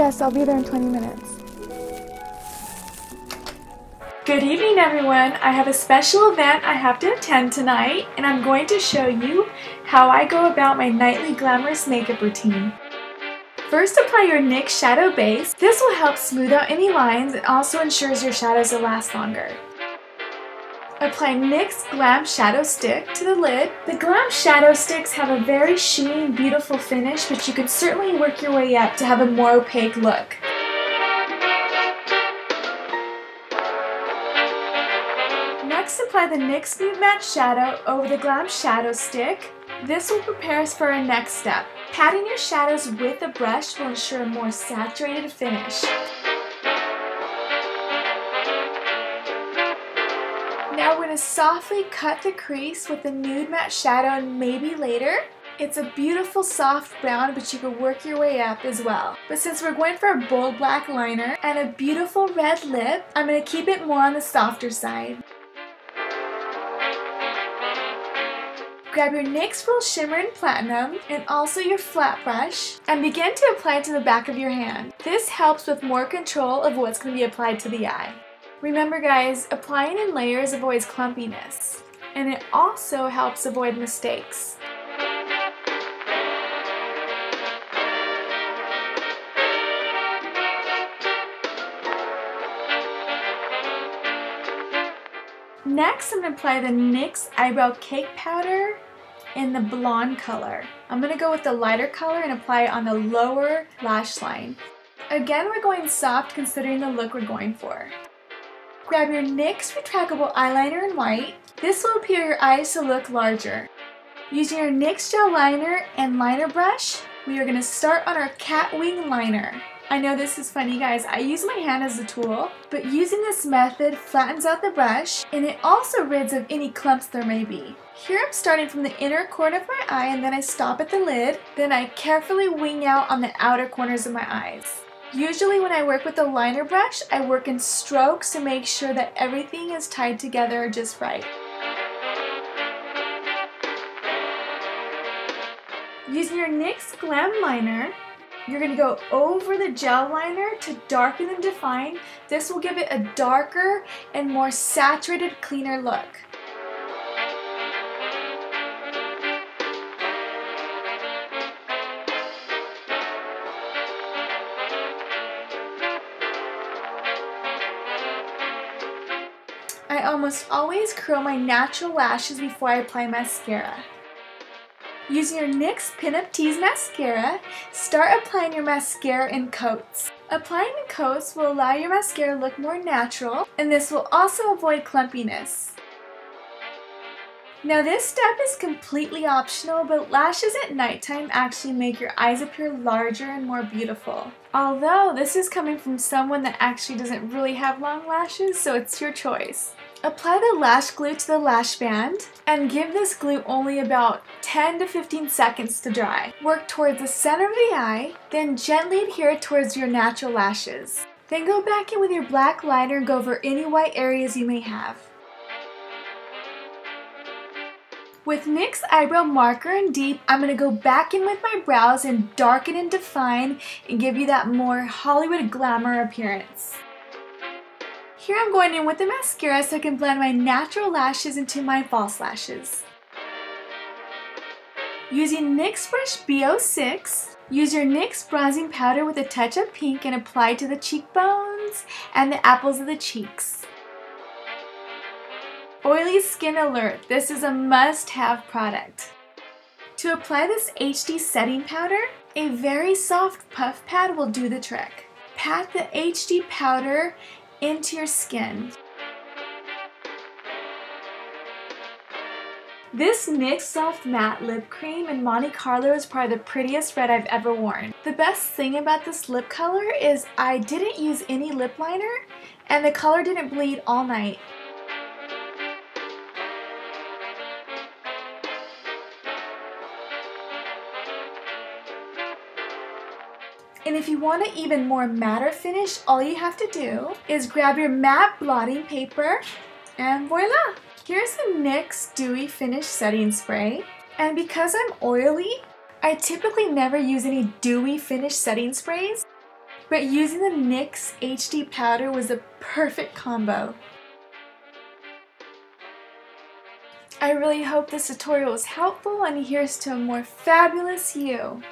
Yes, I'll be there in 20 minutes. Good evening, everyone. I have a special event I have to attend tonight, and I'm going to show you how I go about my nightly glamorous makeup routine. First, apply your NYX shadow base. This will help smooth out any lines and also ensures your shadows will last longer. Apply NYX Glam Shadow Stick to the lid. The Glam Shadow Sticks have a very shiny, beautiful finish, but you can certainly work your way up to have a more opaque look. Next, apply the NYX Nude Matte Shadow over the Glam Shadow Stick. This will prepare us for our next step. Patting your shadows with a brush will ensure a more saturated finish. Now we're going to softly cut the crease with the Nude Matte Shadow, and maybe later. It's a beautiful soft brown, but you can work your way up as well. But since we're going for a bold black liner and a beautiful red lip, I'm going to keep it more on the softer side. Grab your NYX Real Shimmer in Platinum and also your flat brush and begin to apply it to the back of your hand. This helps with more control of what's going to be applied to the eye. Remember guys, applying in layers avoids clumpiness, and it also helps avoid mistakes. Next, I'm going to apply the NYX Eyebrow Cake Powder in the blonde color. I'm going to go with the lighter color and apply it on the lower lash line. Again, we're going soft considering the look we're going for. Grab your NYX Retractable Eyeliner in white. This will appear your eyes to look larger. Using your NYX Gel Liner and liner brush, we are going to start on our cat wing liner. I know this is funny guys, I use my hand as a tool, but using this method flattens out the brush and it also rids of any clumps there may be. Here I'm starting from the inner corner of my eye and then I stop at the lid, then I carefully wing out on the outer corners of my eyes. Usually when I work with the liner brush, I work in strokes to make sure that everything is tied together just right. Using your NYX Glam Liner, you're going to go over the gel liner to darken and define. This will give it a darker and more saturated, cleaner look. I almost always curl my natural lashes before I apply mascara. Using your NYX Pinup Tease Mascara, start applying your mascara in coats. Applying in coats will allow your mascara to look more natural, and this will also avoid clumpiness. Now this step is completely optional, but lashes at nighttime actually make your eyes appear larger and more beautiful. Although this is coming from someone that actually doesn't really have long lashes, so it's your choice. Apply the lash glue to the lash band and give this glue only about 10 to 15 seconds to dry. Work towards the center of the eye, then gently adhere it towards your natural lashes. Then go back in with your black liner and go over any white areas you may have. With NYX Eyebrow Marker in Deep, I'm going to go back in with my brows and darken and define and give you that more Hollywood glamour appearance. Here I'm going in with the mascara so I can blend my natural lashes into my false lashes. Using NYX Brush B06, use your NYX bronzing powder with a touch of pink and apply to the cheekbones and the apples of the cheeks. Oily skin alert, this is a must-have product. To apply this HD setting powder, a very soft puff pad will do the trick. Pat the HD powder into your skin. This NYX Soft Matte Lip Cream in Monte Carlo is probably the prettiest red I've ever worn. The best thing about this lip color is I didn't use any lip liner and the color didn't bleed all night. And if you want an even more matte finish, all you have to do is grab your matte blotting paper and voila! Here's the NYX Dewy Finish Setting Spray. And because I'm oily, I typically never use any dewy finish setting sprays. but using the NYX HD powder was a perfect combo. I really hope this tutorial was helpful, and here's to a more fabulous you.